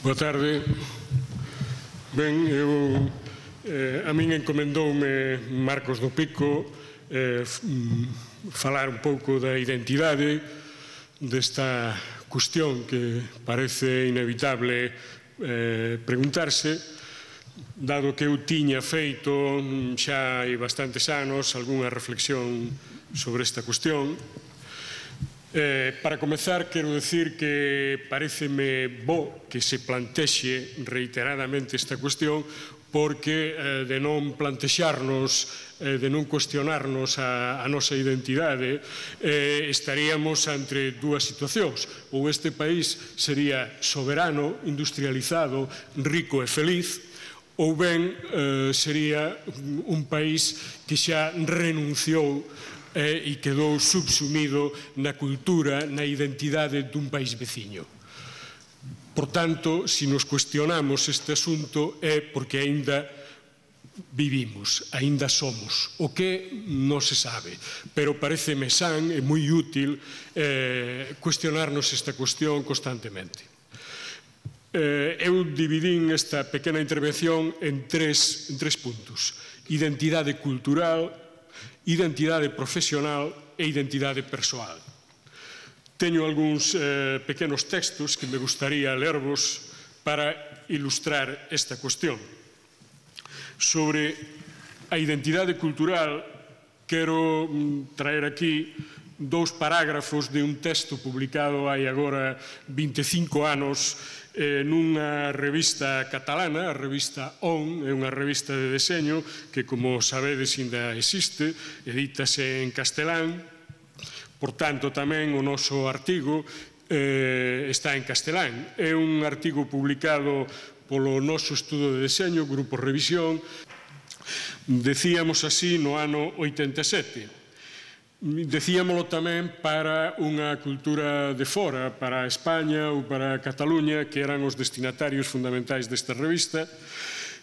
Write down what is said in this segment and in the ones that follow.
Boa tarde. Ben, a min encomendoume Marcos do Pico falar un pouco da identidade desta cuestión que parece inevitable preguntarse, dado que eu tiña feito xa hai bastantes anos algunha reflexión sobre esta cuestión. Para comezar, quero decir que pareceme bo que se plantexe reiteradamente esta cuestión, porque de non plantexarnos, de non cuestionarnos a nosa identidade, estaríamos ante dúas situacións. Ou este país sería soberano, industrializado, rico e feliz, ou ben sería un país que xa renunciou e quedou subsumido na cultura, na identidade dun país veciño. Por tanto, se nos cuestionamos este asunto é porque aínda vivimos, aínda somos, o que non se sabe, pero pareceme san e moi útil cuestionarnos esta cuestión constantemente. Eu dividín esta pequena intervención en tres puntos: identidade cultural, identidade profesional e identidade persoal. Teño algúns pequenos textos que me gustaría lervos para ilustrar esta cuestión. Sobre a identidade cultural, quero traer aquí dous parágrafos de un texto publicado hai agora 25 anos nunha revista catalana, a revista ON, é unha revista de deseño que, como sabedes, ainda existe, edítase en castelán, por tanto, tamén o noso artigo está en castelán. É un artigo publicado polo noso estudo de deseño, Grupo Revisión, decíamos así no ano 87. Decíamolo tamén para unha cultura de fora, para España ou para Cataluña, que eran os destinatarios fundamentais desta revista.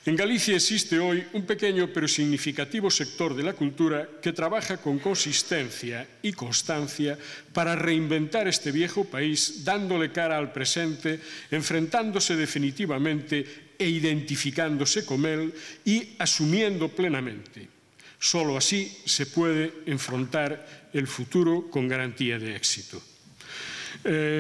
En Galicia existe hoy un pequeño pero significativo sector de la cultura que trabaja con consistencia y constancia para reinventar este viejo país, dándole cara al presente, enfrentándose definitivamente e identificándose con él y asumiendo plenamente. Solo así se puede enfrentar el futuro con garantía de éxito.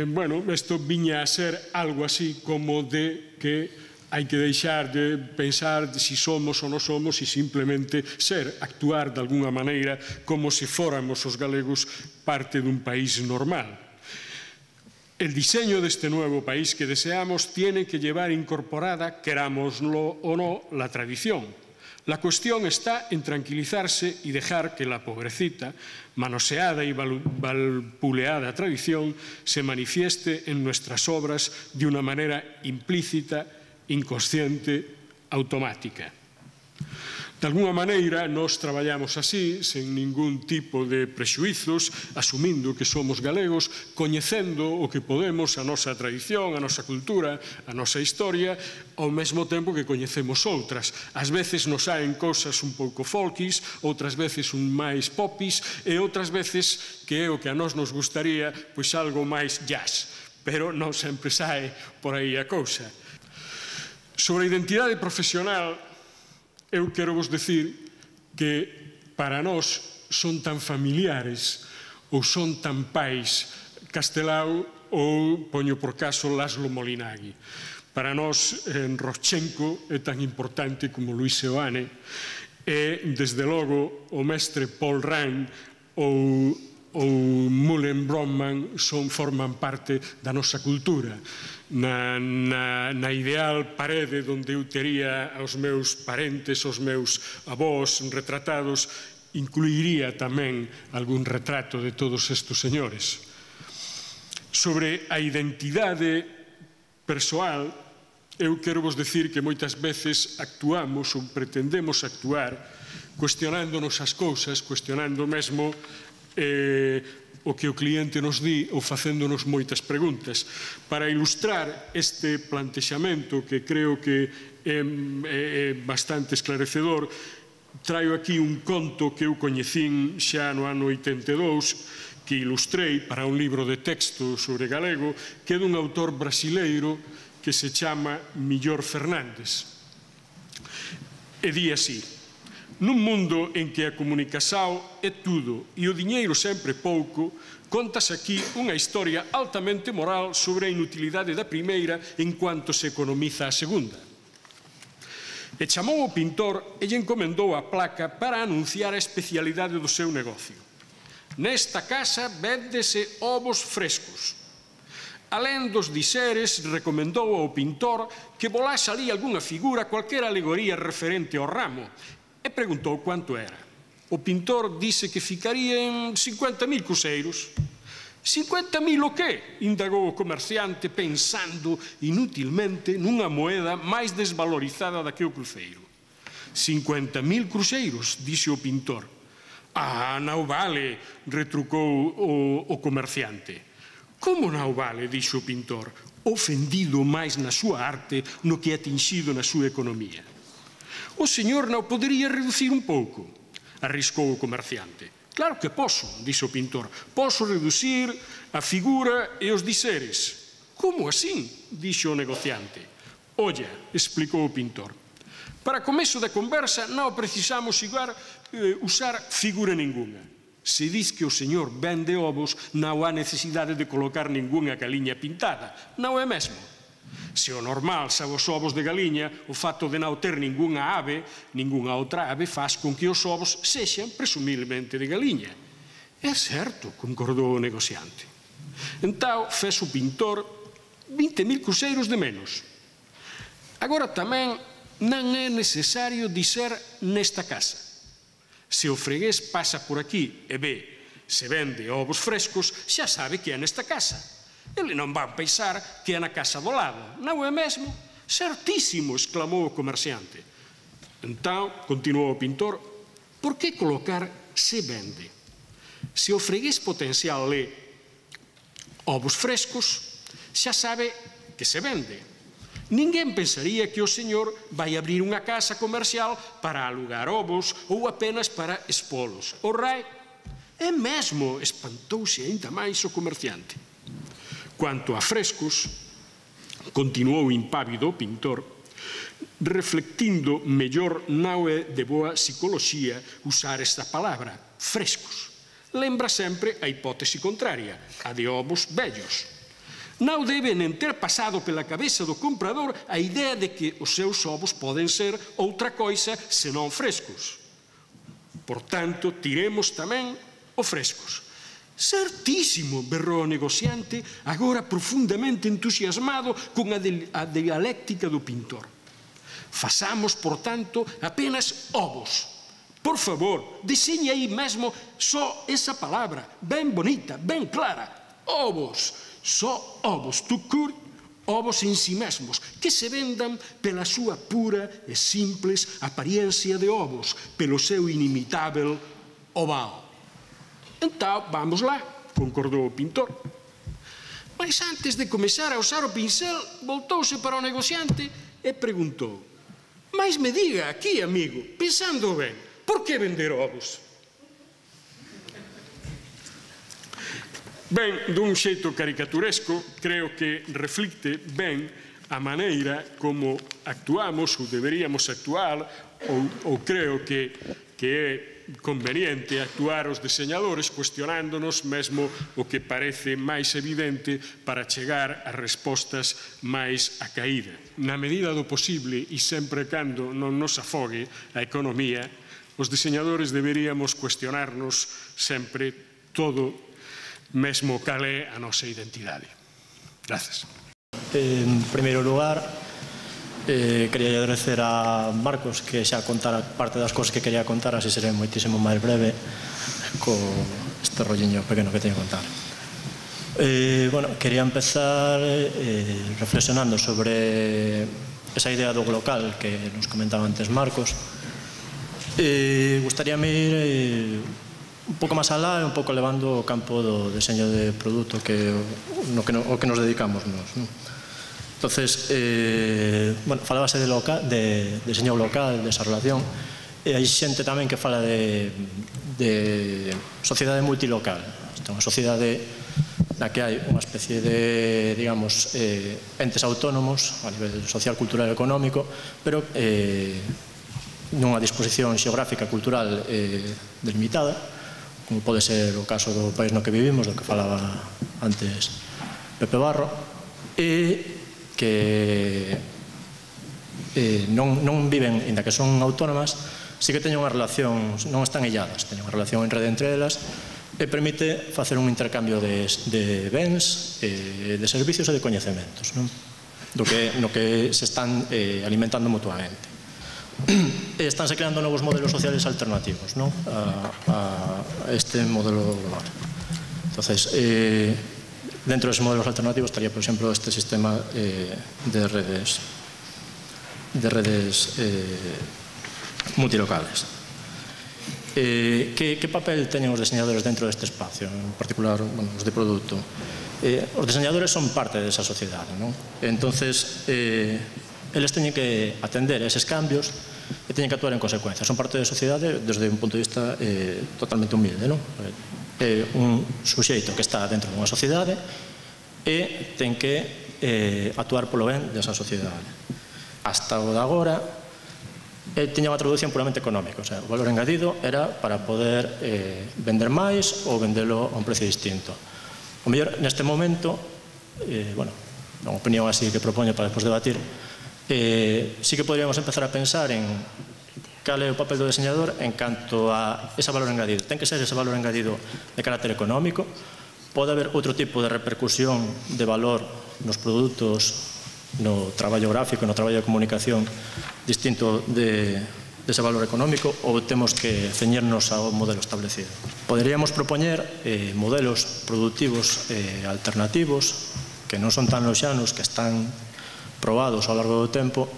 Bueno, isto viña a ser algo así como de que hai que deixar de pensar si somos ou non somos e simplemente ser, actuar de alguna maneira como se fóramos os galegos parte dun país normal. El diseño deste nuevo país que deseamos tiene que llevar incorporada, querámoslo o no, la tradición. La cuestión está en tranquilizarse y dejar que la pobrecita, manoseada y vapuleada tradición se manifieste en nuestras obras de una manera implícita, inconsciente, automática. De alguna maneira, nós traballamos así, sen ningún tipo de prexuizos, asumindo que somos galegos, coñecendo o que podemos, a nosa tradición, a nosa cultura, a nosa historia, ao mesmo tempo que coñecemos outras. Ás veces nos saen cousas un pouco folkis, outras veces un máis popis, e outras veces, que é o que a nós nos gustaría, pois algo máis jazz. Pero non sempre sae por aí a cousa. Sobre a identidade profesional, eu quero vos decir que para nós son tan familiares ou son tan pais Castelao ou, poño por caso, Laszlo Molinagui. Para nós, Rodchenko é tan importante como Luis Seoane e, desde logo, o mestre Paul Rand ou Mullen Bromman forman parte da nosa cultura. Na ideal parede onde eu tería aos meus parentes, aos meus avós retratados, incluiría tamén algún retrato de todos estes señores. Sobre a identidade persoal, eu quero vos decir que moitas veces actuamos ou pretendemos actuar cuestionándonos as cousas, cuestionando mesmo o que o cliente nos di ou facéndonos moitas preguntas. Para ilustrar este plantexamento, que creo que é bastante esclarecedor, traio aquí un conto que eu coñecín xa no ano 82, que ilustrei para un libro de texto sobre galego, que é dun autor brasileiro que se chama Millor Fernández. E di así: nun mundo en que a comunicación é tudo e o diñeiro sempre pouco, contas aquí unha historia altamente moral sobre a inutilidade da primeira en cuanto se economiza a segunda. E chamou o pintor e lle encomendou a placa para anunciar a especialidade do seu negocio. Nesta casa véndese ovos frescos. Alén dos diseres, recomendou ao pintor que volase ali algunha figura, cualquera alegoría referente ao ramo, e preguntou quanto era. O pintor dise que ficaría en 50.000 cruzeiros. 50.000 o qué? Indagou o comerciante, pensando inutilmente nunha moeda máis desvalorizada da que o cruceiro. 50.000 cruzeiros, dixo o pintor. Ah, non vale, retrucou o comerciante. Como non vale, dixo o pintor, ofendido máis na súa arte no que atinxido na súa economía. O señor non podería reducir un pouco, arriscou o comerciante. Claro que poso, dixo o pintor, poso reducir a figura e os diseres. Como así? Dixo o negociante. Olla, explicou o pintor, para começo da conversa non precisamos usar figura ninguna. Se diz que o señor vende ovos, non há necesidade de colocar ningunha galiña pintada, non é mesmo? Se o normal xa os ovos de galiña, o fato de non ter ningunha ave, ningunha outra ave, faz con que os ovos sexan presumiblemente de galiña. É certo, concordou o negociante. Entón, fez o pintor 20.000 cruzeiros de menos. Agora tamén non é necesario dizer nesta casa. Se o fregués pasa por aquí e ve se vende ovos frescos, xa sabe que é nesta casa. Ele non vai pensar que é na casa do lado, non é mesmo? Certísimo, exclamou o comerciante. Entón, continuou o pintor, por que colocar se vende? Se o fregués potencial lê ovos frescos, xa sabe que se vende. Ninguén pensaría que o señor vai abrir unha casa comercial para alugar ovos ou apenas para expolos. O rai é mesmo, espantouse aínda máis o comerciante. Quanto a frescos, continuou impávido o pintor, reflectindo mellor non é de boa psicoloxía usar esta palabra, frescos. Lembra sempre a hipótese contraria, a de ovos vellos. Non debe nen ter pasado pela cabeza do comprador a idea de que os seus ovos poden ser outra coisa senón frescos. Por tanto, tiremos tamén o frescos. Certísimo, berrou o negociante, agora profundamente entusiasmado con a dialéctica do pintor. Fasamos, por tanto, apenas ovos. Por favor, deseñe aí mesmo só esa palabra, ben bonita, ben clara. Ovos. Só ovos, tucur, ovos en si mesmos, que se vendan pela súa pura e simples apariencia de ovos, pelo seu inimitável oval. Entón, vamos lá, concordou o pintor. Mas antes de comezar a usar o pincel, voltouse para o negociante e preguntou: mas me diga aquí, amigo, pensando ben, por que vender ovos? Ben, dun xeito caricaturesco, creo que reflicte ben a maneira como actuamos ou deberíamos actuar, ou creo que é conveniente actuar os deseñadores cuestionándonos mesmo o que parece máis evidente para chegar a respostas máis acaída. Na medida do posible e sempre cando non nos afogue a economía, os deseñadores deberíamos cuestionarnos sempre todo mesmo cal é a nosa identidade. Grazas. En primeiro lugar, quería agradecer a Marcos que xa contara parte das cosas que quería contar, así seré moitísimo máis breve con este rolliño pequeno que teño que contar. Quería empezar reflexionando sobre esa idea do local que nos comentaba antes Marcos. Gustaríame ir un pouco máis alá e un pouco levando o campo do deseño de produto o que nos dedicamos nos. Entonces, falábase de deseño local, de esa relación, e hai xente tamén que fala de sociedade multilocal. Esta é unha sociedade na que hai unha especie de, digamos, entes autónomos a nivel social, cultural e económico, pero nunha disposición xeográfica cultural delimitada, como pode ser o caso do país no que vivimos, do que falaba antes Pepe Barro, e que non viven, inda que son autónomas, sí que teñen unha relación, non están illadas, teñen unha relación en rede entre elas, e permite facer un intercambio de bens, de servicios e de coñecementos, no que se están alimentando mutuamente. Estánse creando novos modelos sociales alternativos a este modelo global. Entonces, dentro de esos modelos alternativos estaría, por ejemplo, este sistema de redes multilocales. Que papel teñen os diseñadores dentro deste espacio, en particular os de produto? Os diseñadores son parte desa sociedade, non? Entonces, eles teñen que atender eses cambios e teñen que actuar en consecuencia. Son parte da sociedade desde un punto de vista totalmente humilde, non? É un suxeito que está dentro dunha sociedade e ten que actuar polo ben desa sociedade. Hasta o de agora, tiña unha traducción puramente económica, o sea, o valor engadido era para poder vender máis ou vendelo a un precio distinto. O mellor, neste momento, bueno, unha opinión así que propoño para despois debatir, sí que podríamos empezar a pensar en cal é o papel do diseñador en canto a ese valor engadido. Ten que ser ese valor engadido de carácter económico, pode haber outro tipo de repercusión de valor nos produtos, no traballo gráfico, no traballo de comunicación distinto dese valor económico, ou temos que ceñirnos ao modelo establecido. Poderíamos propoñer modelos productivos alternativos que non son tan loxanos, que están probados ao largo do tempo,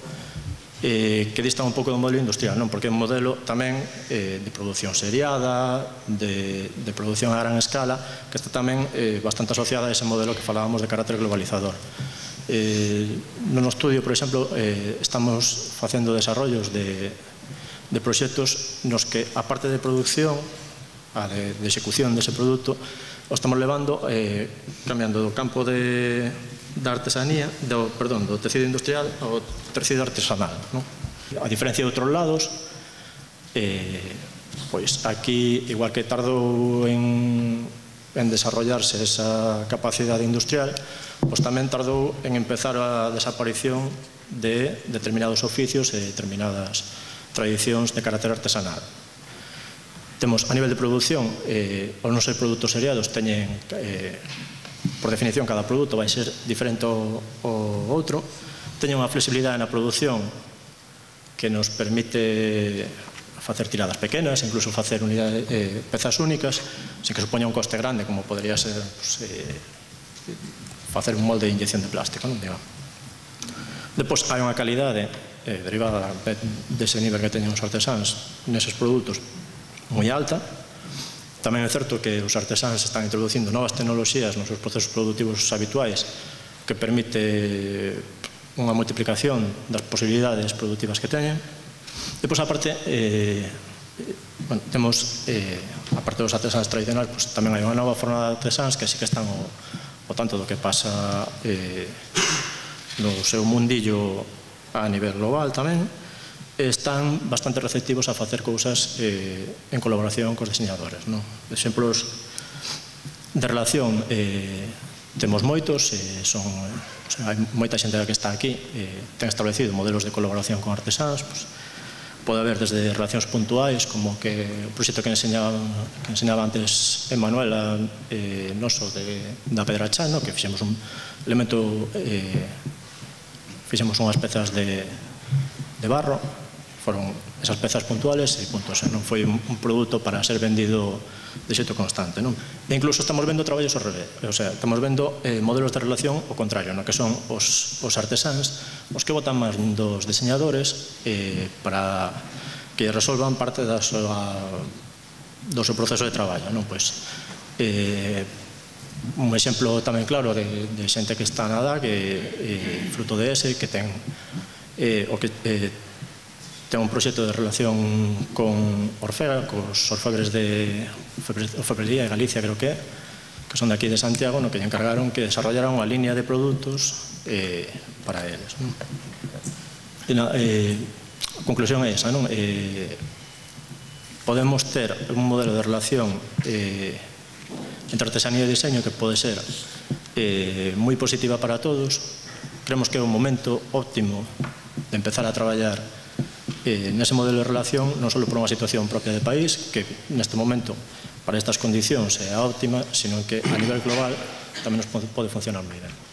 que distan un pouco do modelo industrial, non? Porque é un modelo tamén de produción seriada, de produción a gran escala, que está tamén bastante asociada a ese modelo que falábamos de carácter globalizador. No estudio, por exemplo, estamos facendo desarrollos de proxectos nos que, a parte de producción, de execución dese produto, o estamos levando, cambiando do campo da artesanía, do tecido industrial ao tecido artesanal. A diferencia de outros lados, pois aquí, igual que tardou en desarrollarse esa capacidade industrial, pois tamén tardou en empezar a desaparición de determinados oficios e determinadas tradicións de carácter artesanal. Temos, a nivel de produción, ao non ser produtos seriados, teñen, por definición, cada produto vai ser diferente ao outro, teñen unha flexibilidade na produción que nos permite facer tiradas pequenas, incluso facer pezas únicas, sen que supoña un coste grande, como podría ser facer un molde de inyección de plástico, non? Depois hai unha calidade derivada dese nivel que teñen os artesáns neses produtos moi alta. Tamén é certo que os artesáns están introducindo novas tecnoloxías nos seus procesos productivos habituais que permite unha multiplicación das posibilidades productivas que teñen. Depois, aparte, temos, aparte dos artesáns tradicionais, tamén hai unha nova forma de artesáns que sí que están ao tanto do que pasa no seu mundillo a nivel global tamén, están bastante receptivos a facer cousas en colaboración cos diseñadores. Exemplos de relación temos moitos, hai moita xente que está aquí, ten establecido modelos de colaboración con artesáns. Pode haber desde relacións puntuais, como que o proxecto que enseñaba antes Emanuela, noso da Pedrachá, que fixemos un elemento, fixemos unhas pezas de barro, foron esas pezas puntuales e punto, non foi un produto para ser vendido de xeito constante. E incluso estamos vendo traballos ao revés, o sea, estamos vendo modelos de relación ao contrario, que son os artesáns os que botan máis dos diseñadores para que resolvan parte do seu proceso de traballo. Un exemplo tamén claro de xente que está nada, que fruto de ese, que ten ten un proxecto de relación con Orfega, cos orfebres de Orfebrería de Galicia, creo que é, que son de aquí de Santiago, no que lle encargaron que desarrollaran unha línea de produtos para eles. A conclusión é esa, non? Podemos ter un modelo de relación entre artesanía e diseño que pode ser moi positiva para todos. Creemos que é un momento óptimo de empezar a traballar nese modelo de relación, non só por unha situación propia de país, que neste momento para estas condicións é a óptima, sino que a nivel global tamén nos pode funcionar moi ben.